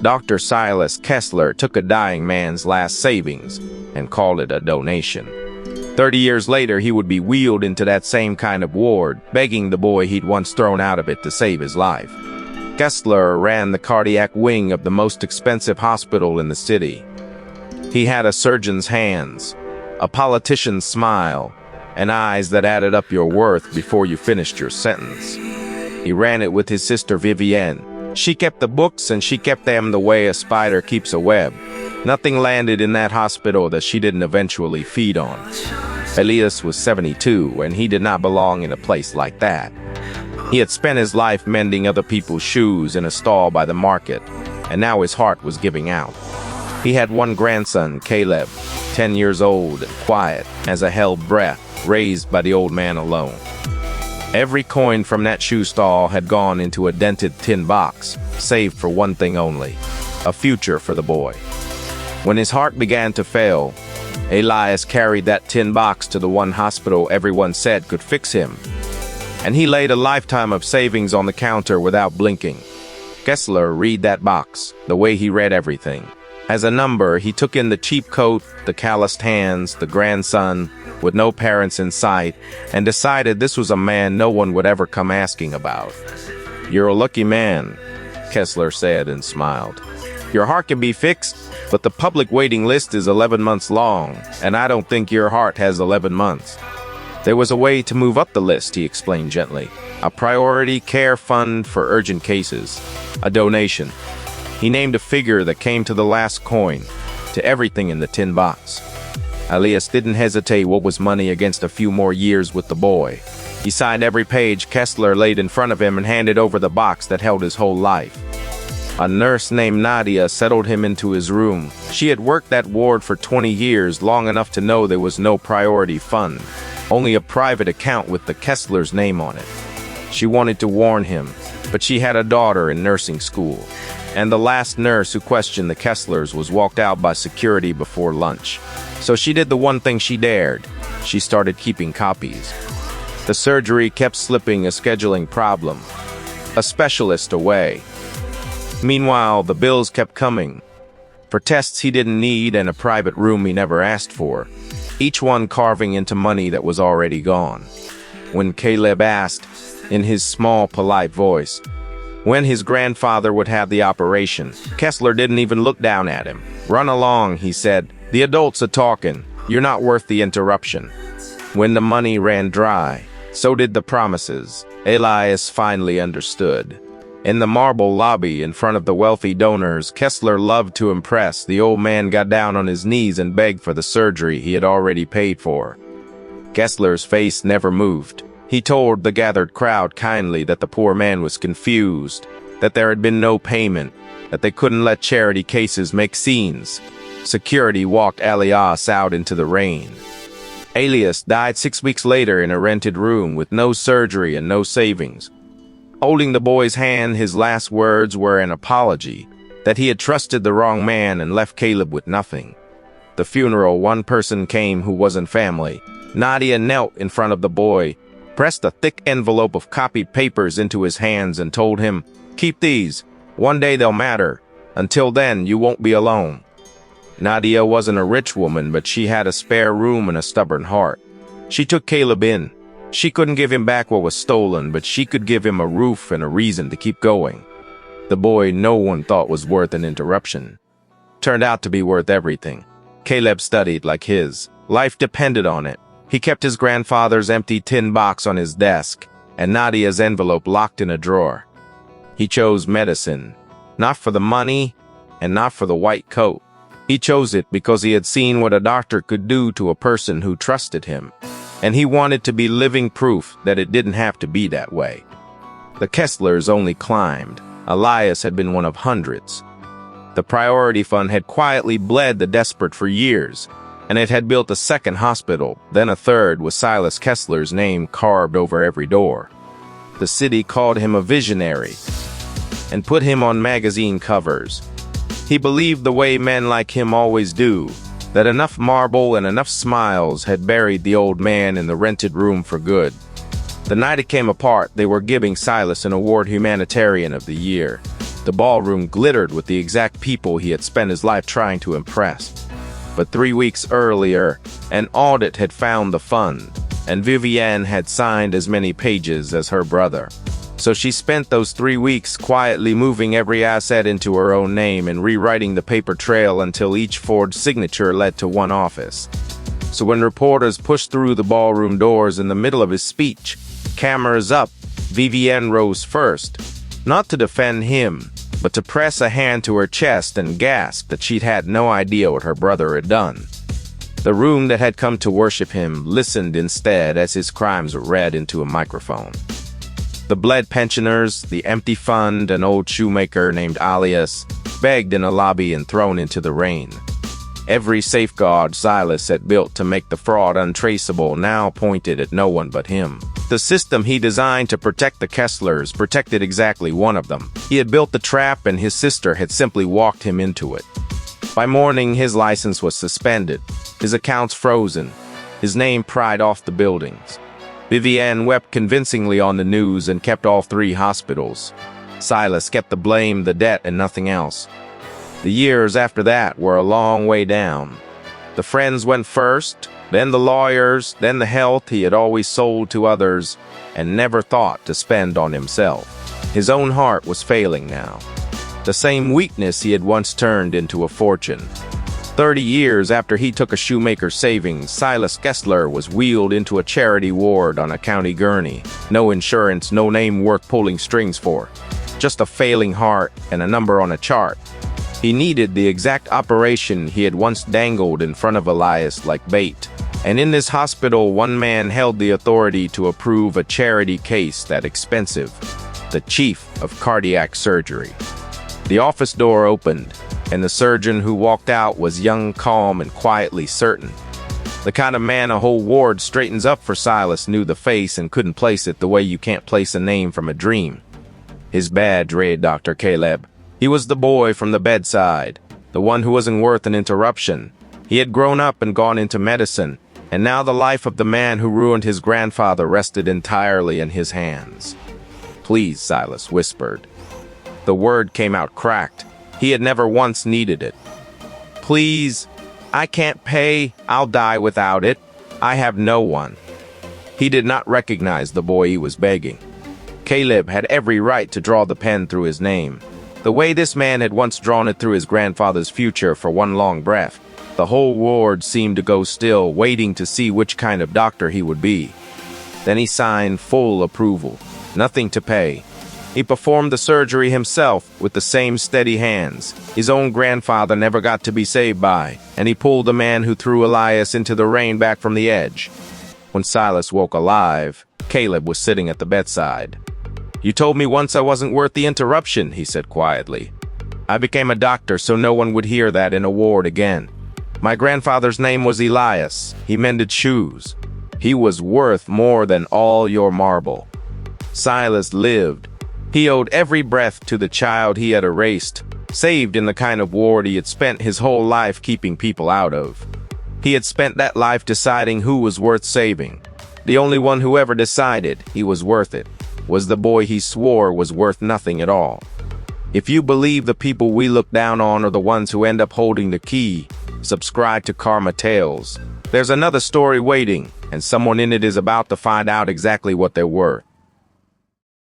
Dr. Silas Kessler took a dying man's last savings and called it a donation. 30 years later, he would be wheeled into that same kind of ward, begging the boy he'd once thrown out of it to save his life. Kessler ran the cardiac wing of the most expensive hospital in the city. He had a surgeon's hands, a politician's smile, and eyes that added up your worth before you finished your sentence. He ran it with his sister Vivienne. She kept the books and she kept them the way a spider keeps a web. Nothing landed in that hospital that she didn't eventually feed on. Elias was 72 and he did not belong in a place like that. He had spent his life mending other people's shoes in a stall by the market, and now his heart was giving out. He had one grandson, Caleb, 10 years old and quiet as a held breath, raised by the old man alone. Every coin from that shoe stall had gone into a dented tin box, saved for one thing only: a future for the boy. When his heart began to fail, Elias carried that tin box to the one hospital everyone said could fix him, and he laid a lifetime of savings on the counter without blinking. Kessler read that box, the way he read everything. As a number, he took in the cheap coat, the calloused hands, the grandson, with no parents in sight, and decided this was a man no one would ever come asking about. "You're a lucky man," Kessler said and smiled. "Your heart can be fixed, but the public waiting list is 11 months long, and I don't think your heart has 11 months. There was a way to move up the list," he explained gently. "A priority care fund for urgent cases. A donation." He named a figure that came to the last coin, to everything in the tin box. Elias didn't hesitate what was money against a few more years with the boy. He signed every page Kessler laid in front of him and handed over the box that held his whole life. A nurse named Nadia settled him into his room. She had worked that ward for 20 years, long enough to know there was no priority fund, only a private account with the Kessler's name on it. She wanted to warn him, but she had a daughter in nursing school, and the last nurse who questioned the Kesslers was walked out by security before lunch. So she did the one thing she dared. She started keeping copies. The surgery kept slipping, a scheduling problem, a specialist away. Meanwhile, the bills kept coming, for tests he didn't need and a private room he never asked for, each one carving into money that was already gone. When Caleb asked, in his small, polite voice, when his grandfather would have the operation, Kessler didn't even look down at him. "Run along," he said. "The adults are talking. You're not worth the interruption." When the money ran dry, so did the promises. Elias finally understood. In the marble lobby in front of the wealthy donors Kessler loved to impress, the old man got down on his knees and begged for the surgery he had already paid for. Kessler's face never moved. He told the gathered crowd kindly that the poor man was confused, that there had been no payment, that they couldn't let charity cases make scenes. Security walked Elias out into the rain. Elias died 6 weeks later in a rented room with no surgery and no savings. Holding the boy's hand, his last words were an apology, that he had trusted the wrong man and left Caleb with nothing. The funeral, one person came who wasn't family. Nadia knelt in front of the boy, pressed a thick envelope of copied papers into his hands and told him, "Keep these. One day they'll matter. Until then, you won't be alone." Nadia wasn't a rich woman, but she had a spare room and a stubborn heart. She took Caleb in. She couldn't give him back what was stolen, but she could give him a roof and a reason to keep going. The boy no one thought was worth an interruption turned out to be worth everything. Caleb studied like his life depended on it. He kept his grandfather's empty tin box on his desk and Nadia's envelope locked in a drawer. He chose medicine, not for the money and not for the white coat. He chose it because he had seen what a doctor could do to a person who trusted him, and he wanted to be living proof that it didn't have to be that way. The Kesslers only climbed. Elias had been one of hundreds. The priority fund had quietly bled the desperate for years, and it had built a second hospital, then a third, with Silas Kessler's name carved over every door. The city called him a visionary and put him on magazine covers. He believed the way men like him always do, that enough marble and enough smiles had buried the old man in the rented room for good. The night it came apart, they were giving Silas an award, Humanitarian of the Year. The ballroom glittered with the exact people he had spent his life trying to impress. But 3 weeks earlier, an audit had found the fund, and Vivienne had signed as many pages as her brother. So she spent those 3 weeks quietly moving every asset into her own name and rewriting the paper trail until each forged signature led to one office. So when reporters pushed through the ballroom doors in the middle of his speech, cameras up, Vivienne rose first, not to defend him, but to press a hand to her chest and gasp that she'd had no idea what her brother had done. The room that had come to worship him listened instead as his crimes were read into a microphone. The bled pensioners, the empty fund, an old shoemaker named Elias, begged in a lobby and thrown into the rain. Every safeguard Silas had built to make the fraud untraceable now pointed at no one but him. The system he designed to protect the Kesslers protected exactly one of them. He had built the trap and his sister had simply walked him into it. By morning, his license was suspended, his accounts frozen, his name pried off the buildings. Vivienne wept convincingly on the news and kept all 3 hospitals. Silas kept the blame, the debt, and nothing else. The years after that were a long way down. The friends went first, then the lawyers, then the health he had always sold to others and never thought to spend on himself. His own heart was failing now. The same weakness he had once turned into a fortune. 30 years after he took a shoemaker's savings, Silas Kessler was wheeled into a charity ward on a county gurney. No insurance, no name worth pulling strings for. Just a failing heart and a number on a chart. He needed the exact operation he had once dangled in front of Elias like bait. And in this hospital, one man held the authority to approve a charity case that expensive. The chief of cardiac surgery. The office door opened, and the surgeon who walked out was young, calm, and quietly certain. The kind of man a whole ward straightens up for. Silas knew the face and couldn't place it the way you can't place a name from a dream. His badge read Dr. Caleb. He was the boy from the bedside, the one who wasn't worth an interruption. He had grown up and gone into medicine, and now the life of the man who ruined his grandfather rested entirely in his hands. "Please," Silas whispered. The word came out cracked. He had never once needed it. "Please, I can't pay. I'll die without it. I have no one." He did not recognize the boy he was begging. Caleb had every right to draw the pen through his name, the way this man had once drawn it through his grandfather's future for one long breath. The whole ward seemed to go still, waiting to see which kind of doctor he would be. Then he signed full approval. Nothing to pay. He performed the surgery himself with the same steady hands his own grandfather never got to be saved by, and he pulled the man who threw Elias into the rain back from the edge. When Silas woke alive, Caleb was sitting at the bedside. "You told me once I wasn't worth the interruption," he said quietly. "I became a doctor so no one would hear that in a ward again. My grandfather's name was Elias. He mended shoes. He was worth more than all your marble." Silas lived. He owed every breath to the child he had erased, saved in the kind of ward he had spent his whole life keeping people out of. He had spent that life deciding who was worth saving. The only one who ever decided he was worth it was the boy he swore was worth nothing at all. If you believe the people we look down on are the ones who end up holding the key, subscribe to Karma Tales. There's another story waiting, and someone in it is about to find out exactly what they're worth.